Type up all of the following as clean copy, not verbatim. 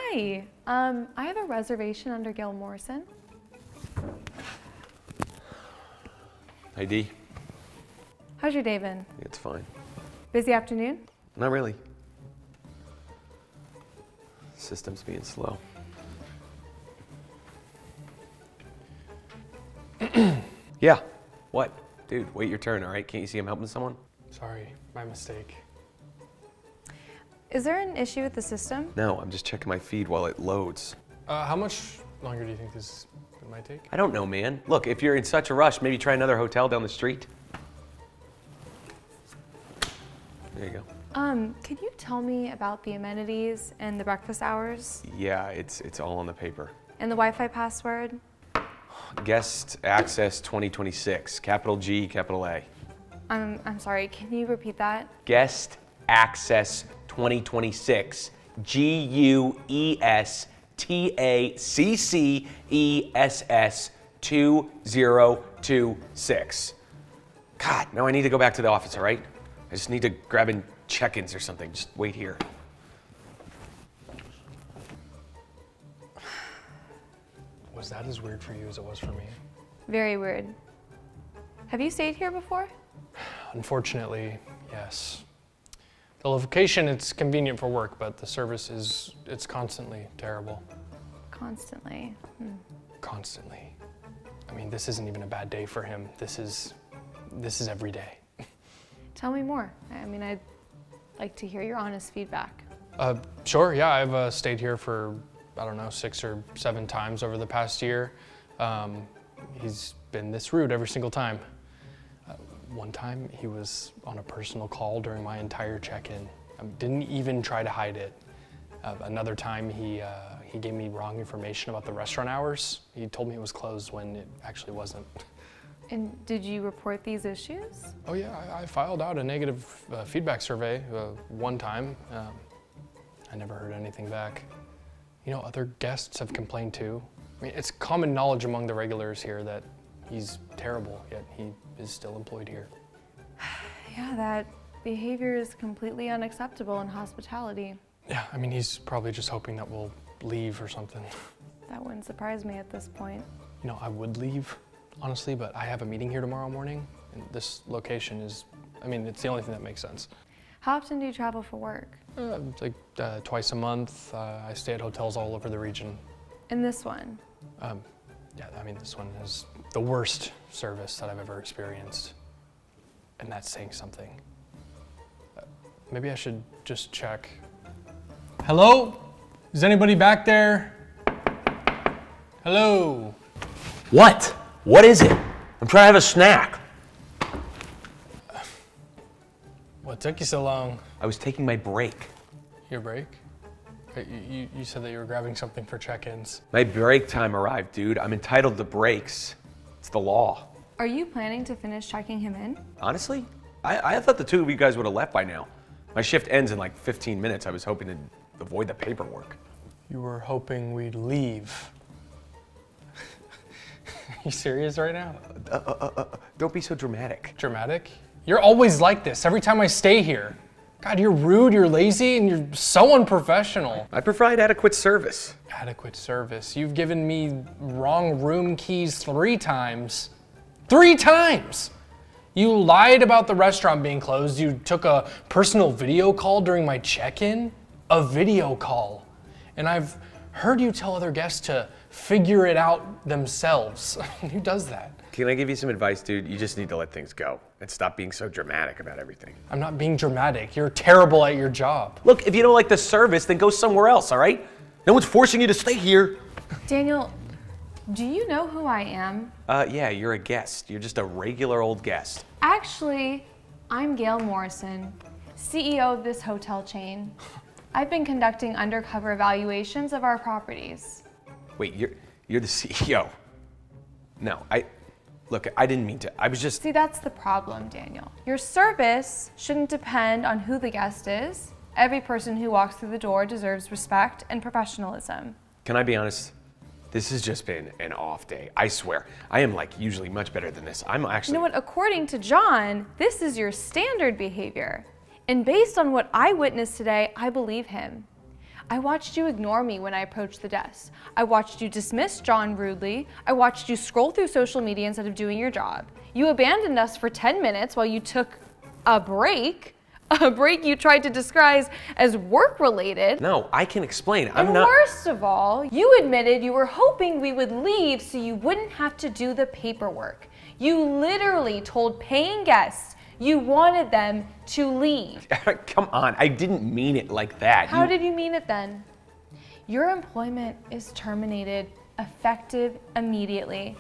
Hi, I have a reservation under Gail Morrison. Hey, D. How's your day been? It's fine. Busy afternoon? Not really. System's being slow. Yeah. What? Dude, wait your turn, all right? Can't you see I'm helping someone? Sorry, my mistake. Is there an issue with the system? No, I'm just checking my feed while it loads. How much longer do you think this might take? I don't know, man. Look, if you're in such a rush, maybe try another hotel down the street. There you go. Could you tell me about the amenities and the breakfast hours? Yeah, it's all on the paper. And the Wi-Fi password? Guest access 2026, capital G, capital A. I'm sorry, can you repeat that? Guest access 2026, GUESTACCESS 2026. God, now I need to go back to the office, all right? I just need to grab in check-ins or something. Just wait here. Was that as weird for you as it was for me? Very weird. Have you stayed here before? Unfortunately, yes. The location, it's convenient for work, but the service it's constantly terrible. Constantly. Constantly. I mean, this isn't even a bad day for him. This is every day. Tell me more. I mean, I'd like to hear your honest feedback. Sure, yeah, I've stayed here for, I don't know, 6 or 7 times over the past year. He's been this rude every single time. One time, he was on a personal call during my entire check-in. Didn't even try to hide it. Another time, he gave me wrong information about the restaurant hours. He told me it was closed when it actually wasn't. And did you report these issues? Oh yeah, I filed out a negative feedback survey one time. I never heard anything back. You know, other guests have complained too. I mean, it's common knowledge among the regulars here that he's terrible, yet he is still employed here. Yeah, that behavior is completely unacceptable in hospitality. Yeah, I mean, he's probably just hoping that we'll leave or something. That wouldn't surprise me at this point. You know, I would leave, honestly, but I have a meeting here tomorrow morning, and this location is, I mean, it's the only thing that makes sense. How often do you travel for work? Like twice a month. I stay at hotels all over the region. And this one? Yeah, I mean, this one is the worst service that I've ever experienced. And that's saying something. Maybe I should just check. Hello? Is anybody back there? Hello? What? What is it? I'm trying to have a snack. What took you so long? I was taking my break. Your break? You said that you were grabbing something for check-ins. My break time arrived, dude. I'm entitled to breaks. It's the law. Are you planning to finish checking him in? Honestly, I thought the two of you guys would have left by now. My shift ends in like 15 minutes. I was hoping to avoid the paperwork. You were hoping we'd leave. You serious right now? Don't be so dramatic. Dramatic? You're always like this every time I stay here. God, you're rude, you're lazy, and you're so unprofessional. I provide adequate service. Adequate service. You've given me wrong room keys 3 times. 3 times! You lied about the restaurant being closed. You took a personal video call during my check-in. A video call. And I've heard you tell other guests to figure it out themselves. Who does that? Can I give you some advice, dude? You just need to let things go and stop being so dramatic about everything. I'm not being dramatic. You're terrible at your job. Look, if you don't like the service, then go somewhere else, all right? No one's forcing you to stay here. Daniel, do you know who I am? Yeah, you're a guest. You're just a regular old guest. Actually, I'm Gail Morrison, CEO of this hotel chain. I've been conducting undercover evaluations of our properties. Wait, you're the CEO? No, look, I didn't mean to. I was just... See, that's the problem, Daniel. Your service shouldn't depend on who the guest is. Every person who walks through the door deserves respect and professionalism. Can I be honest? This has just been an off day. I swear. I am like usually much better than this. I'm actually... You know what? According to John, this is your standard behavior. And based on what I witnessed today, I believe him. I watched you ignore me when I approached the desk. I watched you dismiss John rudely. I watched you scroll through social media instead of doing your job. You abandoned us for 10 minutes while you took a break you tried to disguise as work-related. No, I can explain. And worst of all, you admitted you were hoping we would leave so you wouldn't have to do the paperwork. You literally told paying guests you wanted them to leave. Come on, I didn't mean it like that. How did you mean it then? Your employment is terminated, effective immediately.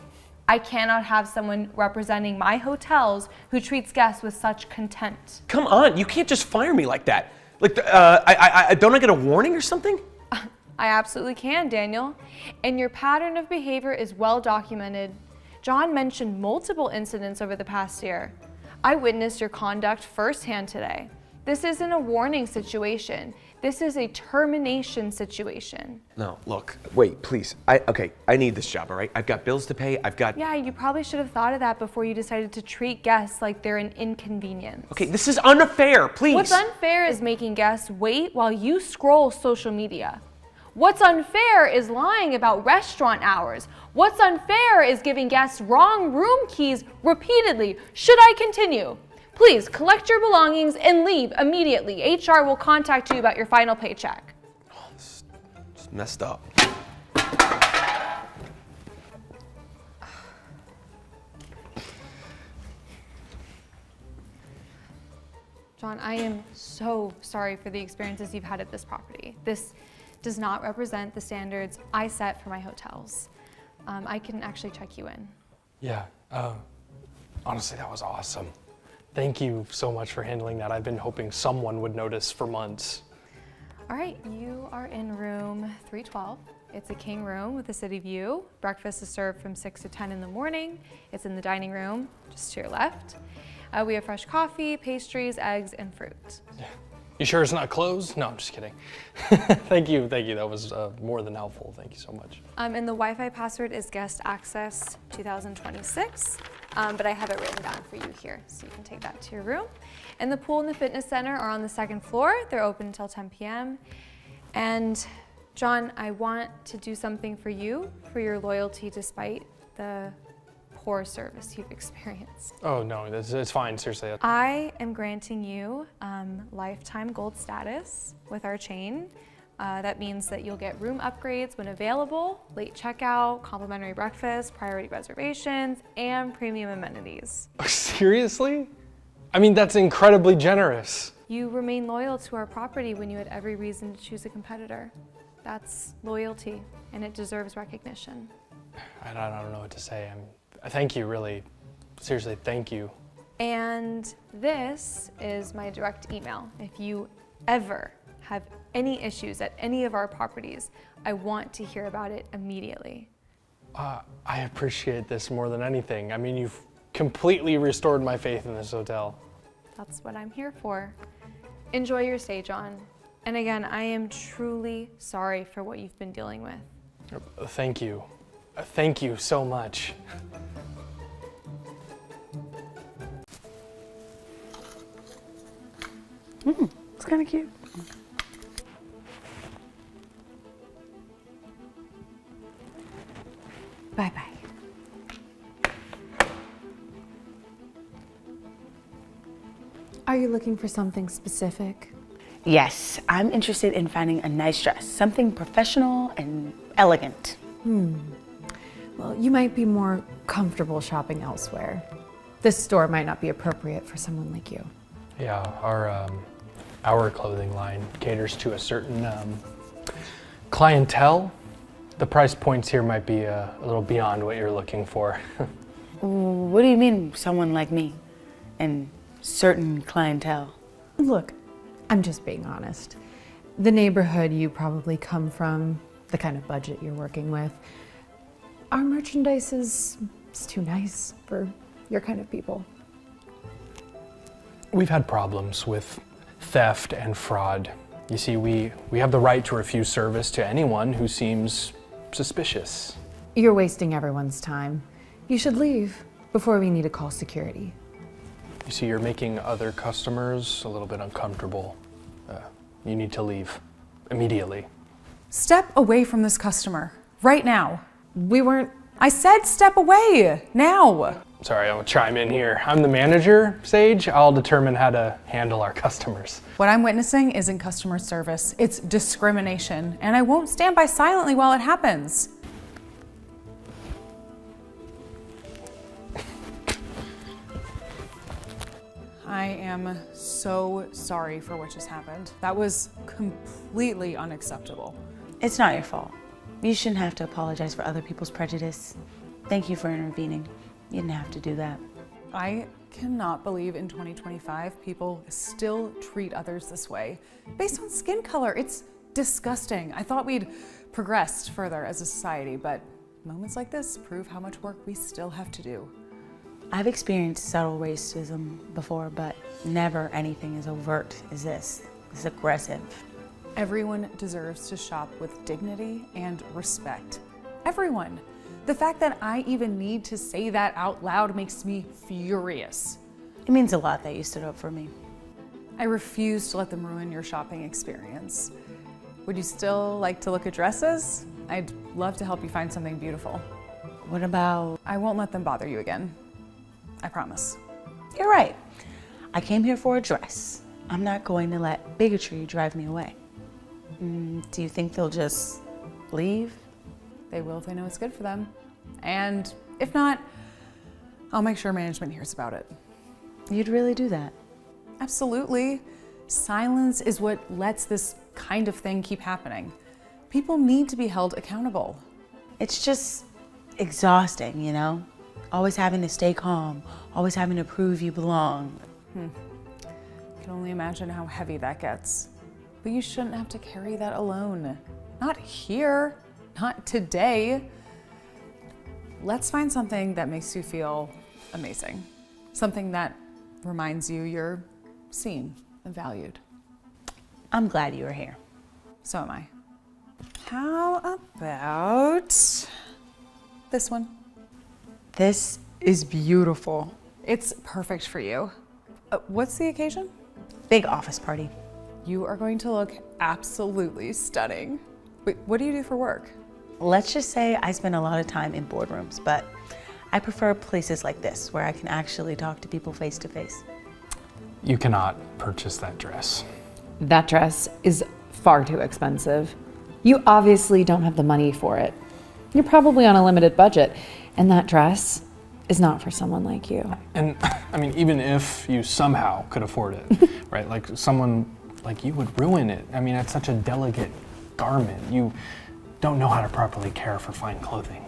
I cannot have someone representing my hotels who treats guests with such contempt. Come on, you can't just fire me like that. Like, don't I get a warning or something? I absolutely can, Daniel. And your pattern of behavior is well documented. John mentioned multiple incidents over the past year. I witnessed your conduct firsthand today. This isn't a warning situation. This is a termination situation. No, look, wait, please. I need this job, all right? I've got bills to pay, Yeah, you probably should have thought of that before you decided to treat guests like they're an inconvenience. Okay, this is unfair, please. What's unfair is making guests wait while you scroll social media. What's unfair is lying about restaurant hours. What's unfair is giving guests wrong room keys repeatedly. Should I continue? Please collect your belongings and leave immediately. HR will contact you about your final paycheck. Oh, this is messed up. John, I am so sorry for the experiences you've had at this property. This does not represent the standards I set for my hotels. I can actually check you in. Yeah, honestly, that was awesome. Thank you so much for handling that. I've been hoping someone would notice for months. All right, you are in room 312. It's a king room with a city view. Breakfast is served from 6 to 10 in the morning. It's in the dining room, just to your left. We have fresh coffee, pastries, eggs, and fruit. Yeah. You sure it's not closed? No, I'm just kidding. Thank you. That was more than helpful. Thank you so much. And the Wi-Fi password is guest access 2026, but I have it written down for you here, so you can take that to your room. And the pool and the fitness center are on the second floor. They're open until 10 p.m. And John, I want to do something for you, for your loyalty despite the poor service you've experienced. Oh no, it's fine, seriously. I am granting you lifetime gold status with our chain. That means that you'll get room upgrades when available, late checkout, complimentary breakfast, priority reservations, and premium amenities. Seriously? I mean, that's incredibly generous. You remain loyal to our property when you had every reason to choose a competitor. That's loyalty, and it deserves recognition. I don't know what to say. Thank you, really. Seriously, thank you. And this is my direct email. If you ever have any issues at any of our properties, I want to hear about it immediately. I appreciate this more than anything. I mean, you've completely restored my faith in this hotel. That's what I'm here for. Enjoy your stay, John. And again, I am truly sorry for what you've been dealing with. Thank you. Thank you so much. It's kind of cute. Bye-bye. Are you looking for something specific? Yes, I'm interested in finding a nice dress, something professional and elegant. Well, you might be more comfortable shopping elsewhere. This store might not be appropriate for someone like you. Yeah, our clothing line caters to a certain clientele. The price points here might be a little beyond what you're looking for. What do you mean, someone like me and certain clientele? Look, I'm just being honest. The neighborhood you probably come from, the kind of budget you're working with, our merchandise is too nice for your kind of people. We've had problems with theft and fraud. You see, we have the right to refuse service to anyone who seems suspicious. You're wasting everyone's time. You should leave before we need to call security. You see, you're making other customers a little bit uncomfortable. You need to leave immediately. Step away from this customer, right now. We weren't. I said step away, now. Sorry, I'll chime in here. I'm the manager, Sage. I'll determine how to handle our customers. What I'm witnessing isn't customer service, it's discrimination, and I won't stand by silently while it happens. I am so sorry for what just happened. That was completely unacceptable. It's not your fault. You shouldn't have to apologize for other people's prejudice. Thank you for intervening. You didn't have to do that. I cannot believe in 2025 people still treat others this way. Based on skin color, it's disgusting. I thought we'd progressed further as a society, but moments like this prove how much work we still have to do. I've experienced subtle racism before, but never anything as overt as this. It's aggressive. Everyone deserves to shop with dignity and respect. Everyone. The fact that I even need to say that out loud makes me furious. It means a lot that you stood up for me. I refuse to let them ruin your shopping experience. Would you still like to look at dresses? I'd love to help you find something beautiful. What about... I won't let them bother you again. I promise. You're right. I came here for a dress. I'm not going to let bigotry drive me away. Do you think they'll just leave? They will if they know it's good for them. And if not, I'll make sure management hears about it. You'd really do that? Absolutely. Silence is what lets this kind of thing keep happening. People need to be held accountable. It's just exhausting, you know? Always having to stay calm, always having to prove you belong. I can only imagine how heavy that gets. But you shouldn't have to carry that alone. Not here, not today. Let's find something that makes you feel amazing. Something that reminds you you're seen and valued. I'm glad you were here. So am I. How about this one? This is beautiful. It's perfect for you. What's the occasion? Big office party. You are going to look absolutely stunning. Wait, what do you do for work? Let's just say I spend a lot of time in boardrooms, but I prefer places like this where I can actually talk to people face to face. You cannot purchase that dress. That dress is far too expensive. You obviously don't have the money for it. You're probably on a limited budget, and that dress is not for someone like you. And I mean, even if you somehow could afford it, right? Like someone like you would ruin it. I mean, it's such a delicate garment. You don't know how to properly care for fine clothing.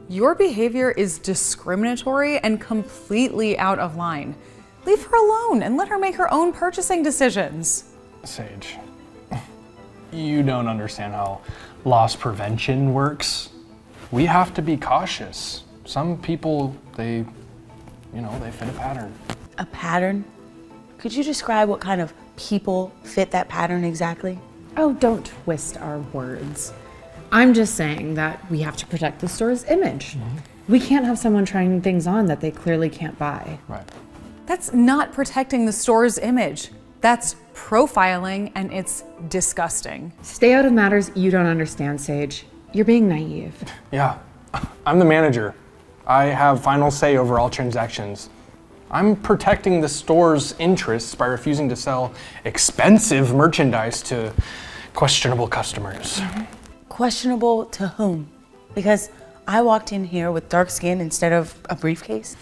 Your behavior is discriminatory and completely out of line. Leave her alone and let her make her own purchasing decisions. Sage, you don't understand how loss prevention works. We have to be cautious. Some people, they fit a pattern. A pattern? Could you describe what kind of people fit that pattern exactly? Oh, don't twist our words. I'm just saying that we have to protect the store's image. We can't have someone trying things on that they clearly can't buy. Right. That's not protecting the store's image. That's profiling, and it's disgusting. Stay out of matters you don't understand, Sage. You're being naive. Yeah, I'm the manager. I have final say over all transactions. I'm protecting the store's interests by refusing to sell expensive merchandise to questionable customers. Questionable to whom? Because I walked in here with dark skin instead of a briefcase.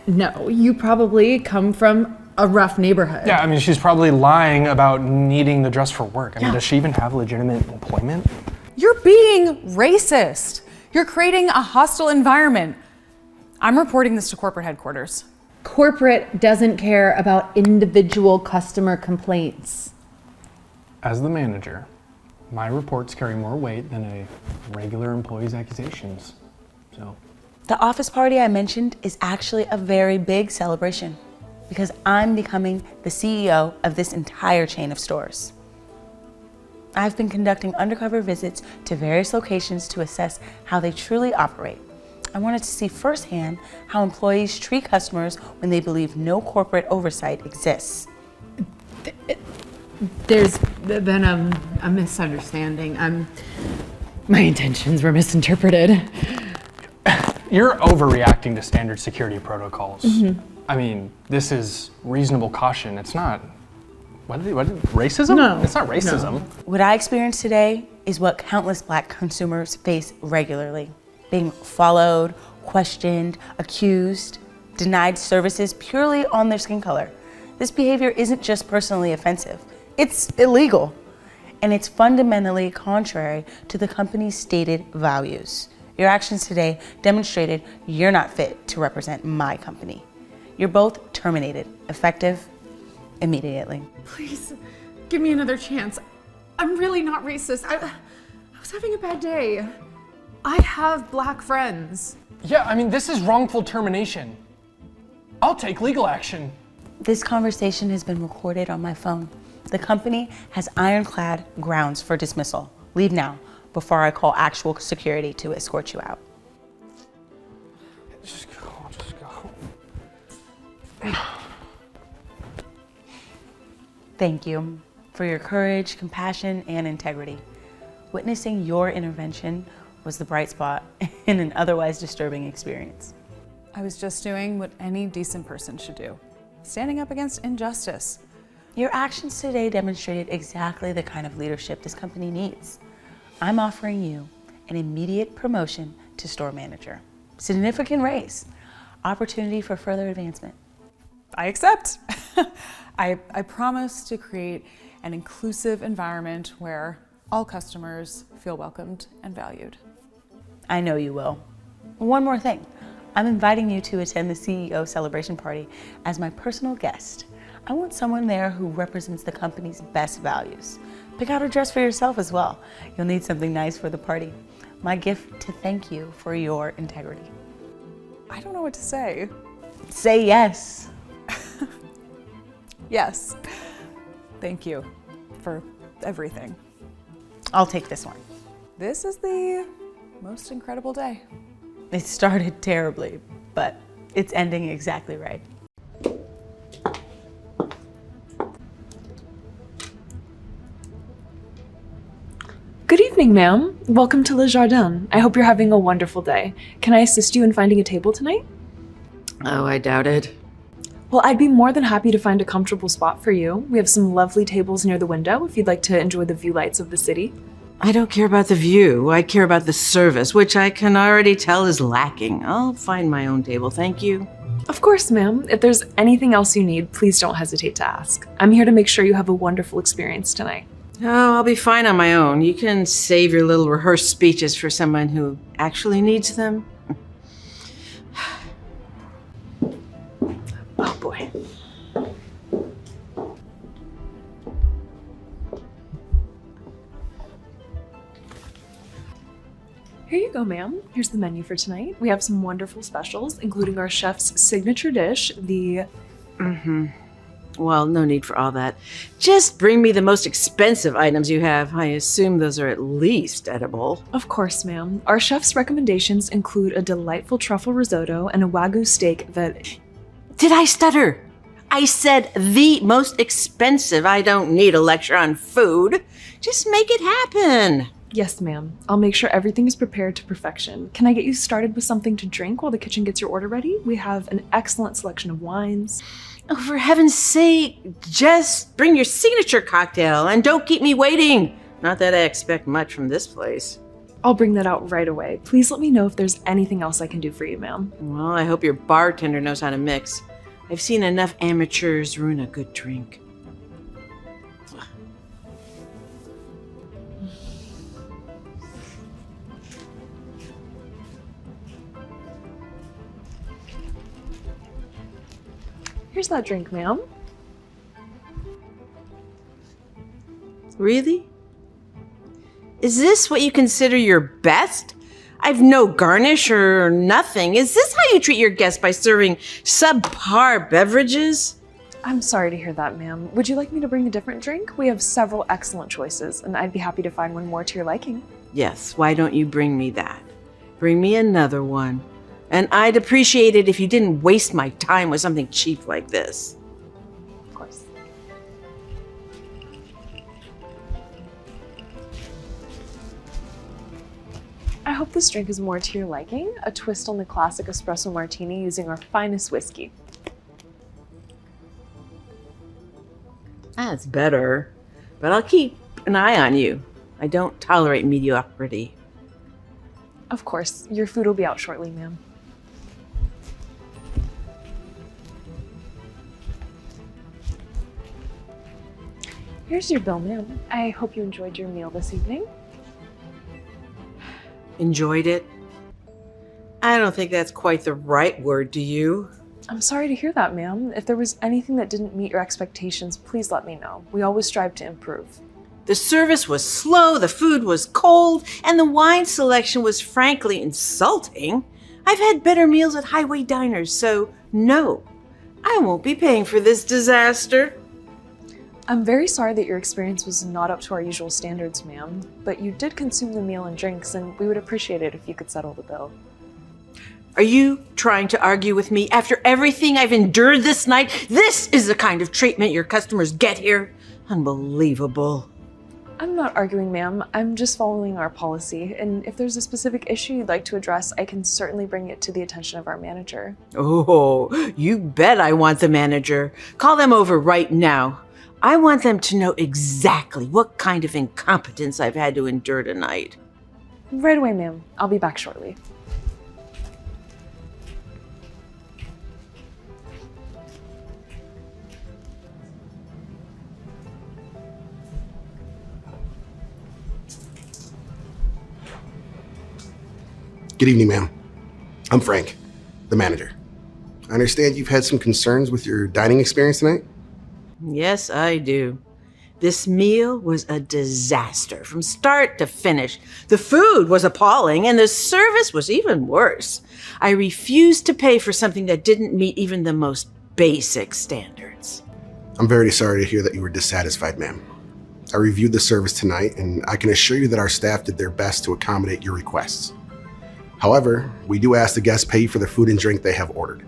No, you probably come from a rough neighborhood. Yeah, I mean, she's probably lying about needing the dress for work. I mean, does she even have legitimate employment? You're being racist. You're creating a hostile environment. I'm reporting this to corporate headquarters. Corporate doesn't care about individual customer complaints. As the manager, my reports carry more weight than a regular employee's accusations. So, The office party I mentioned is actually a very big celebration because I'm becoming the CEO of this entire chain of stores. I've been conducting undercover visits to various locations to assess how they truly operate. I wanted to see firsthand how employees treat customers when they believe no corporate oversight exists. There's been a misunderstanding. My intentions were misinterpreted. You're overreacting to standard security protocols. I mean, this is reasonable caution. It's not, racism? No, It's not racism. What I experienced today is what countless Black consumers face regularly. Being followed, questioned, accused, denied services purely on their skin color. This behavior isn't just personally offensive, it's illegal. And it's fundamentally contrary to the company's stated values. Your actions today demonstrated you're not fit to represent my company. You're both terminated, effective immediately. Please, give me another chance. I'm really not racist. I was having a bad day. I have Black friends. Yeah, I mean, this is wrongful termination. I'll take legal action. This conversation has been recorded on my phone. The company has ironclad grounds for dismissal. Leave now, before I call actual security to escort you out. Just go. Thank you for your courage, compassion, and integrity. Witnessing your intervention was the bright spot in an otherwise disturbing experience. I was just doing what any decent person should do, standing up against injustice. Your actions today demonstrated exactly the kind of leadership this company needs. I'm offering you an immediate promotion to store manager, significant raise, opportunity for further advancement. I accept. I promise to create an inclusive environment where all customers feel welcomed and valued. I know you will. One more thing. I'm inviting you to attend the CEO celebration party as my personal guest. I want someone there who represents the company's best values. Pick out a dress for yourself as well. You'll need something nice for the party. My gift to thank you for your integrity. I don't know what to say. Say yes. Yes. Thank you for everything. I'll take this one. This is the most incredible day. It started terribly, but it's ending exactly right. Good evening, ma'am. Welcome to Le Jardin. I hope you're having a wonderful day. Can I assist you in finding a table tonight? Oh, I doubt it. Well, I'd be more than happy to find a comfortable spot for you. We have some lovely tables near the window if you'd like to enjoy the view lights of the city. I don't care about the view. I care about the service, which I can already tell is lacking. I'll find my own table, thank you. Of course, ma'am. If there's anything else you need, please don't hesitate to ask. I'm here to make sure you have a wonderful experience tonight. Oh, I'll be fine on my own. You can save your little rehearsed speeches for someone who actually needs them. Oh boy. Here you go, ma'am. Here's the menu for tonight. We have some wonderful specials, including our chef's signature dish, the... Well, no need for all that. Just bring me the most expensive items you have. I assume those are at least edible. Of course, ma'am. Our chef's recommendations include a delightful truffle risotto and a Wagyu steak that... Did I stutter? I said the most expensive. I don't need a lecture on food. Just make it happen. Yes, ma'am. I'll make sure everything is prepared to perfection. Can I get you started with something to drink while the kitchen gets your order ready? We have an excellent selection of wines. Oh, for heaven's sake, just bring your signature cocktail and don't keep me waiting. Not that I expect much from this place. I'll bring that out right away. Please let me know if there's anything else I can do for you, ma'am. Well, I hope your bartender knows how to mix. I've seen enough amateurs ruin a good drink. Here's that drink, ma'am. Really? Is this what you consider your best? I've no garnish or nothing. Is this how you treat your guests by serving subpar beverages? I'm sorry to hear that, ma'am. Would you like me to bring a different drink? We have several excellent choices, and I'd be happy to find one more to your liking. Yes, why don't you bring me that? Bring me another one. And I'd appreciate it if you didn't waste my time with something cheap like this. Of course. hope this drink is more to your liking, a twist on the classic espresso martini using our finest whiskey. That's better, but I'll keep an eye on you. I don't tolerate mediocrity. Of course, your food will be out shortly, ma'am. Here's your bill, ma'am. I hope you enjoyed your meal this evening. Enjoyed it? I don't think that's quite the right word, do you? I'm sorry to hear that, ma'am. If there was anything that didn't meet your expectations, please let me know. We always strive to improve. The service was slow, the food was cold, and the wine selection was frankly insulting. I've had better meals at highway diners, so no, I won't be paying for this disaster. I'm very sorry that your experience was not up to our usual standards, ma'am, but you did consume the meal and drinks, and we would appreciate it if you could settle the bill. Are you trying to argue with me after everything I've endured this night? This is the kind of treatment your customers get here? Unbelievable. I'm not arguing, ma'am. I'm just following our policy, and if there's a specific issue you'd like to address, I can certainly bring it to the attention of our manager. Oh, you bet I want the manager. Call them over right now. I want them to know exactly what kind of incompetence I've had to endure tonight. Right away, ma'am. I'll be back shortly. Good evening, ma'am. I'm Frank, the manager. I understand you've had some concerns with your dining experience tonight? Yes, I do. This meal was a disaster from start to finish. The food was appalling, and the service was even worse. I refused to pay for something that didn't meet even the most basic standards. I'm very sorry to hear that you were dissatisfied, ma'am. I reviewed the service tonight, and I can assure you that our staff did their best to accommodate your requests. However, we do ask the guests pay for the food and drink they have ordered.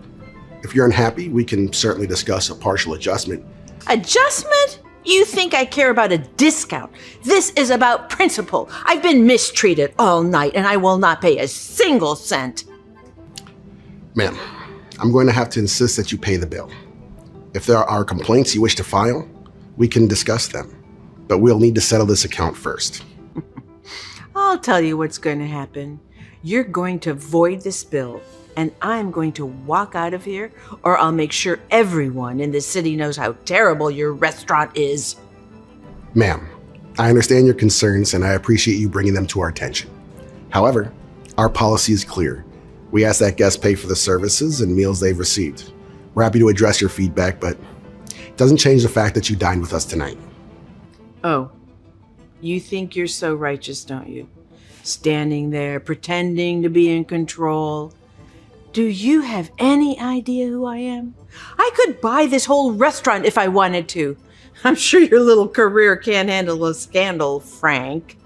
If you're unhappy, we can certainly discuss a partial adjustment. Adjustment? You think I care about a discount? This is about principle. I've been mistreated all night, and I will not pay a single cent. Ma'am, I'm going to have to insist that you pay the bill. If there are complaints you wish to file, we can discuss them, but we'll need to settle this account first. I'll tell you what's going to happen. You're going to void this bill, and I'm going to walk out of here, or I'll make sure everyone in this city knows how terrible your restaurant is. Ma'am, I understand your concerns, and I appreciate you bringing them to our attention. However, our policy is clear. We ask that guests pay for the services and meals they've received. We're happy to address your feedback, but it doesn't change the fact that you dined with us tonight. Oh, you think you're so righteous, don't you? Standing there, pretending to be in control. Do you have any idea who I am? I could buy this whole restaurant if I wanted to. I'm sure your little career can't handle a scandal, Frank.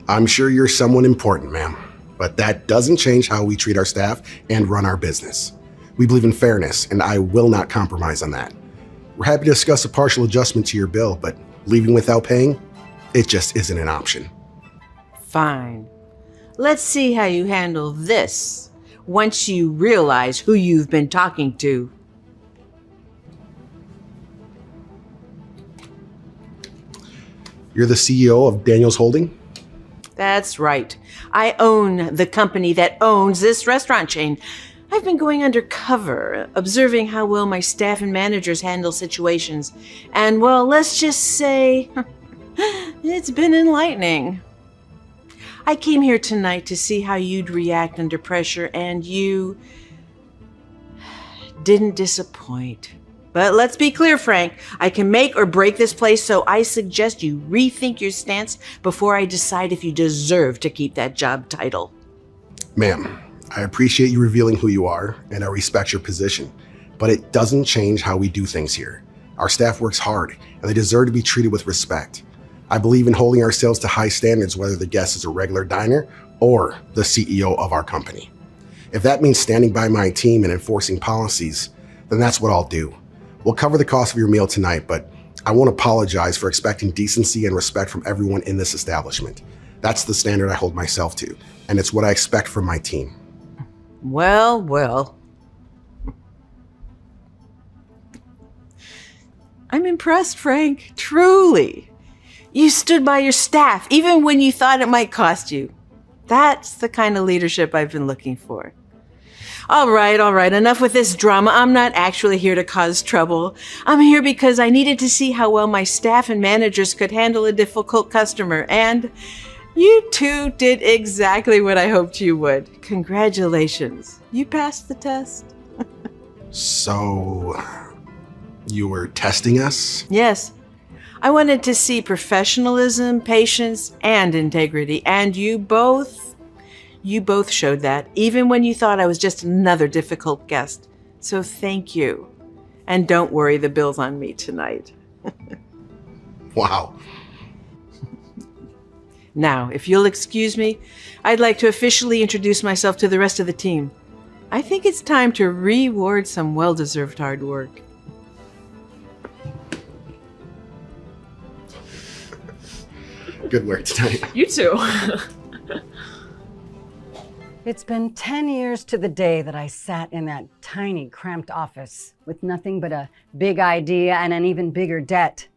I'm sure you're someone important, ma'am, but that doesn't change how we treat our staff and run our business. We believe in fairness, and I will not compromise on that. We're happy to discuss a partial adjustment to your bill, but leaving without paying, it just isn't an option. Fine. Let's see how you handle this once you realize who you've been talking to. You're the CEO of Daniels Holding? That's right. I own the company that owns this restaurant chain. I've been going undercover, observing how well my staff and managers handle situations. And, well, let's just say it's been enlightening. I came here tonight to see how you'd react under pressure, and you didn't disappoint. But let's be clear, Frank. I can make or break this place, so I suggest you rethink your stance before I decide if you deserve to keep that job title. Ma'am, I appreciate you revealing who you are, and I respect your position, but it doesn't change how we do things here. Our staff works hard, and they deserve to be treated with respect. I believe in holding ourselves to high standards, whether the guest is a regular diner or the CEO of our company. If that means standing by my team and enforcing policies, then that's what I'll do. We'll cover the cost of your meal tonight, but I won't apologize for expecting decency and respect from everyone in this establishment. That's the standard I hold myself to, and it's what I expect from my team. Well, well. I'm impressed, Frank, truly. You stood by your staff, even when you thought it might cost you. That's the kind of leadership I've been looking for. All right, enough with this drama. I'm not actually here to cause trouble. I'm here because I needed to see how well my staff and managers could handle a difficult customer, and you two did exactly what I hoped you would. Congratulations. You passed the test. So, you were testing us? Yes. I wanted to see professionalism, patience, and integrity, and you both showed that, even when you thought I was just another difficult guest. So thank you. And don't worry, the bill's on me tonight. Wow. Now, if you'll excuse me, I'd like to officially introduce myself to the rest of the team. I think it's time to reward some well-deserved hard work. Good work tonight. You too. It's been 10 years to the day that I sat in that tiny, cramped office with nothing but a big idea and an even bigger debt.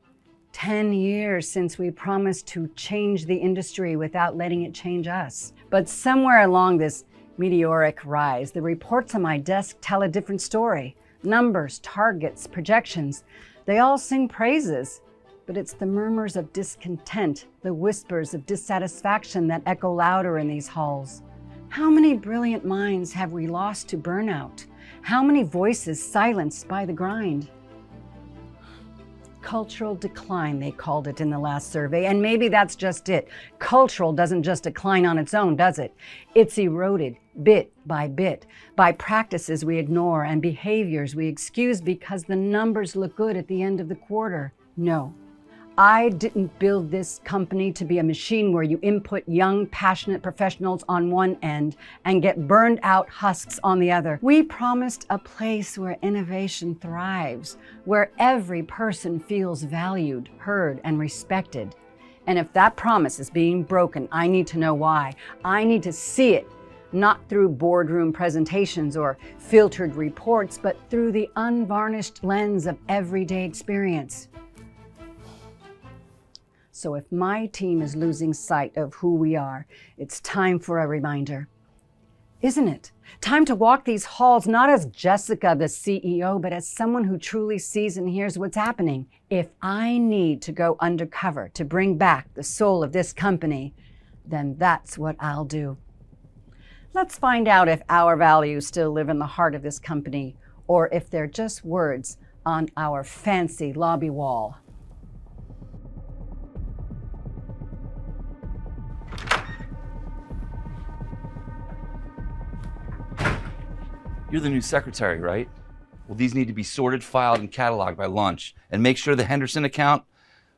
10 years since we promised to change the industry without letting it change us. But somewhere along this meteoric rise, the reports on my desk tell a different story. Numbers, targets, projections, they all sing praises. But it's the murmurs of discontent, the whispers of dissatisfaction that echo louder in these halls. How many brilliant minds have we lost to burnout? How many voices silenced by the grind? Cultural decline, they called it in the last survey, and maybe that's just it. Cultural doesn't just decline on its own, does it? It's eroded bit by practices we ignore and behaviors we excuse because the numbers look good at the end of the quarter. No. I didn't build this company to be a machine where you input young, passionate professionals on one end and get burned out husks on the other. We promised a place where innovation thrives, where every person feels valued, heard, and respected. And if that promise is being broken, I need to know why. I need to see it, not through boardroom presentations or filtered reports, but through the unvarnished lens of everyday experience. So if my team is losing sight of who we are, it's time for a reminder. Isn't it? Time to walk these halls not as Jessica, the CEO, but as someone who truly sees and hears what's happening. If I need to go undercover to bring back the soul of this company, then that's what I'll do. Let's find out if our values still live in the heart of this company, or if they're just words on our fancy lobby wall. You're the new secretary, right? Well, these need to be sorted, filed, and cataloged by lunch. And make sure the Henderson account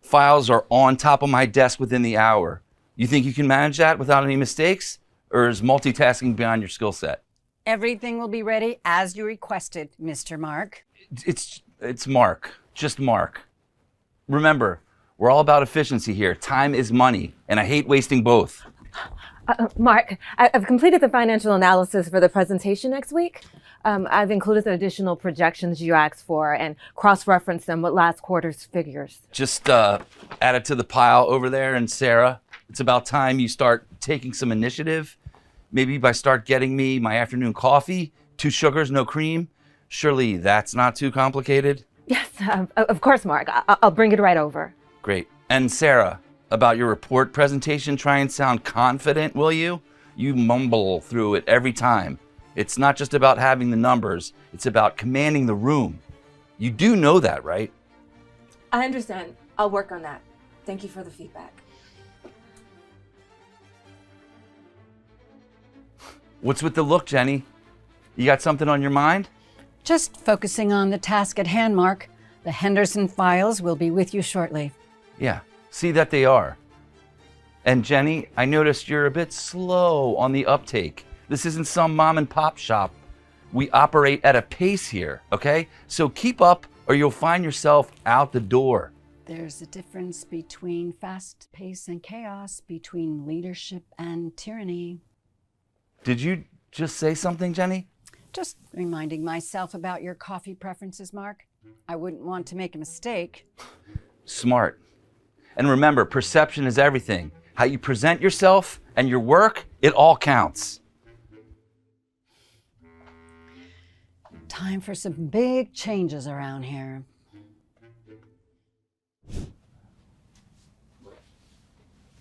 files are on top of my desk within the hour. You think you can manage that without any mistakes? Or is multitasking beyond your skill set? Everything will be ready as you requested, Mr. Mark. It's Mark, just Mark. Remember, we're all about efficiency here. Time is money, and I hate wasting both. Mark, I've completed the financial analysis for the presentation next week. I've included the additional projections you asked for and cross-referenced them with last quarter's figures. Just add it to the pile over there. And Sarah, it's about time you start taking some initiative. Maybe by start getting me my afternoon coffee, 2 sugars, no cream. Surely that's not too complicated. Yes, of course, Mark. I'll bring it right over. Great. And Sarah, about your report presentation, try and sound confident, will you? You mumble through it every time. It's not just about having the numbers, it's about commanding the room. You do know that, right? I understand. I'll work on that. Thank you for the feedback. What's with the look, Jenny? You got something on your mind? Just focusing on the task at hand, Mark. The Henderson files will be with you shortly. Yeah, see that they are. And Jenny, I noticed you're a bit slow on the uptake. This isn't some mom and pop shop. We operate at a pace here, okay? So keep up or you'll find yourself out the door. There's a difference between fast pace and chaos, between leadership and tyranny. Did you just say something, Jenny? Just reminding myself about your coffee preferences, Mark. I wouldn't want to make a mistake. Smart. And remember, perception is everything. How you present yourself and your work, it all counts. Time for some big changes around here.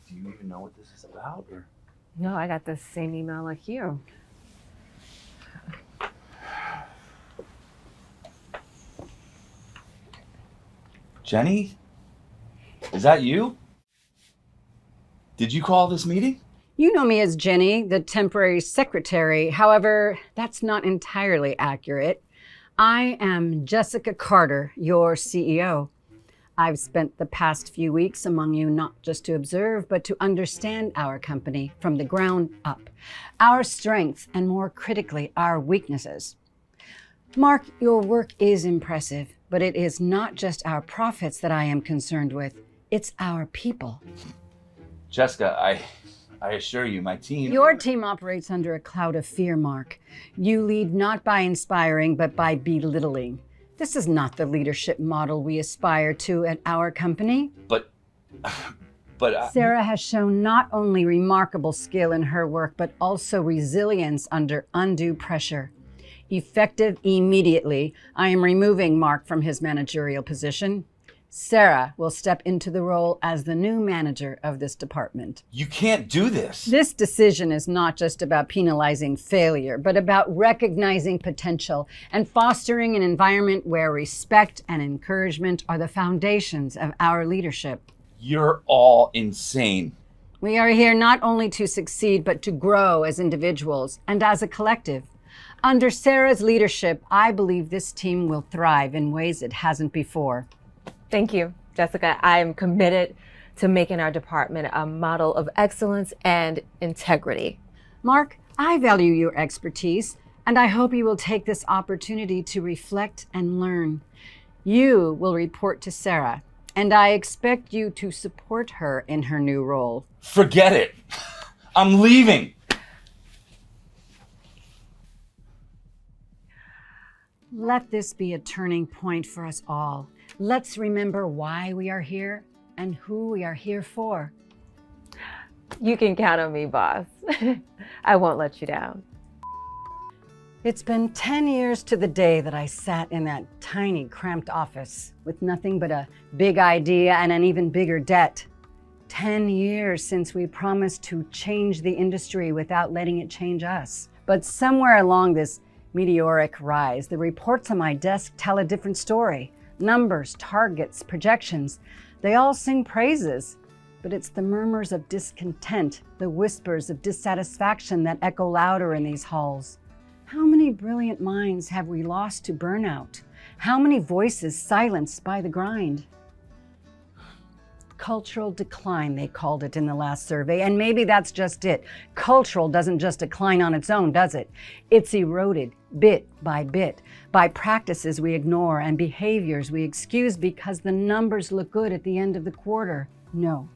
Do you even know what this is about? Or? No, I got the same email like you. Jenny? Is that you? Did you call this meeting? You know me as Jenny, the temporary secretary. However, that's not entirely accurate. I am Jessica Carter, your CEO. I've spent the past few weeks among you not just to observe, but to understand our company from the ground up, our strengths, and more critically, our weaknesses. Mark, your work is impressive, but it is not just our profits that I am concerned with. It's our people. Jessica, I assure you, my team... Your team operates under a cloud of fear, Mark. You lead not by inspiring, but by belittling. This is not the leadership model we aspire to at our company. But Sarah has shown not only remarkable skill in her work, but also resilience under undue pressure. Effective immediately, I am removing Mark from his managerial position. Sarah will step into the role as the new manager of this department. You can't do this. This decision is not just about penalizing failure, but about recognizing potential and fostering an environment where respect and encouragement are the foundations of our leadership. You're all insane. We are here not only to succeed, but to grow as individuals and as a collective. Under Sarah's leadership, I believe this team will thrive in ways it hasn't before. Thank you, Jessica. I am committed to making our department a model of excellence and integrity. Mark, I value your expertise, and I hope you will take this opportunity to reflect and learn. You will report to Sarah, and I expect you to support her in her new role. Forget it. I'm leaving. Let this be a turning point for us all. Let's remember why we are here and who we are here for. You can count on me, boss. I won't let you down. It's been 10 years to the day that I sat in that tiny, cramped office with nothing but a big idea and an even bigger debt. 10 years since we promised to change the industry without letting it change us. But somewhere along this meteoric rise, the reports on my desk tell a different story. Numbers, targets, projections, they all sing praises. But it's the murmurs of discontent, the whispers of dissatisfaction that echo louder in these halls. How many brilliant minds have we lost to burnout? How many voices silenced by the grind? Cultural decline, they called it in the last survey, and maybe that's just it. Cultural doesn't just decline on its own, does it? It's eroded bit by practices we ignore and behaviors we excuse because the numbers look good at the end of the quarter. No,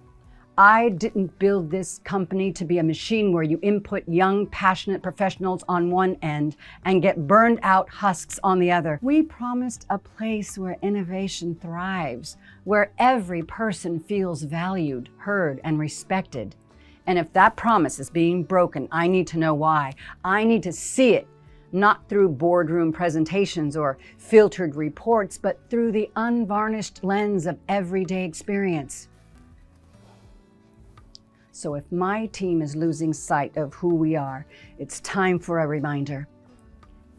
I didn't build this company to be a machine where you input young, passionate professionals on one end and get burned out husks on the other. We promised a place where innovation thrives, where every person feels valued, heard, and respected. And if that promise is being broken, I need to know why. I need to see it, not through boardroom presentations or filtered reports, but through the unvarnished lens of everyday experience. So if my team is losing sight of who we are, it's time for a reminder.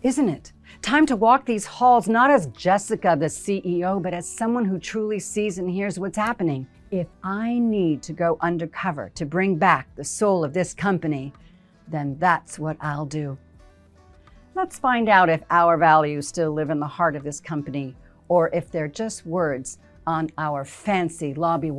Isn't it? Time to walk these halls not as Jessica, the CEO, but as someone who truly sees and hears what's happening. If I need to go undercover to bring back the soul of this company, then that's what I'll do. Let's find out if our values still live in the heart of this company, or if they're just words on our fancy lobby wall.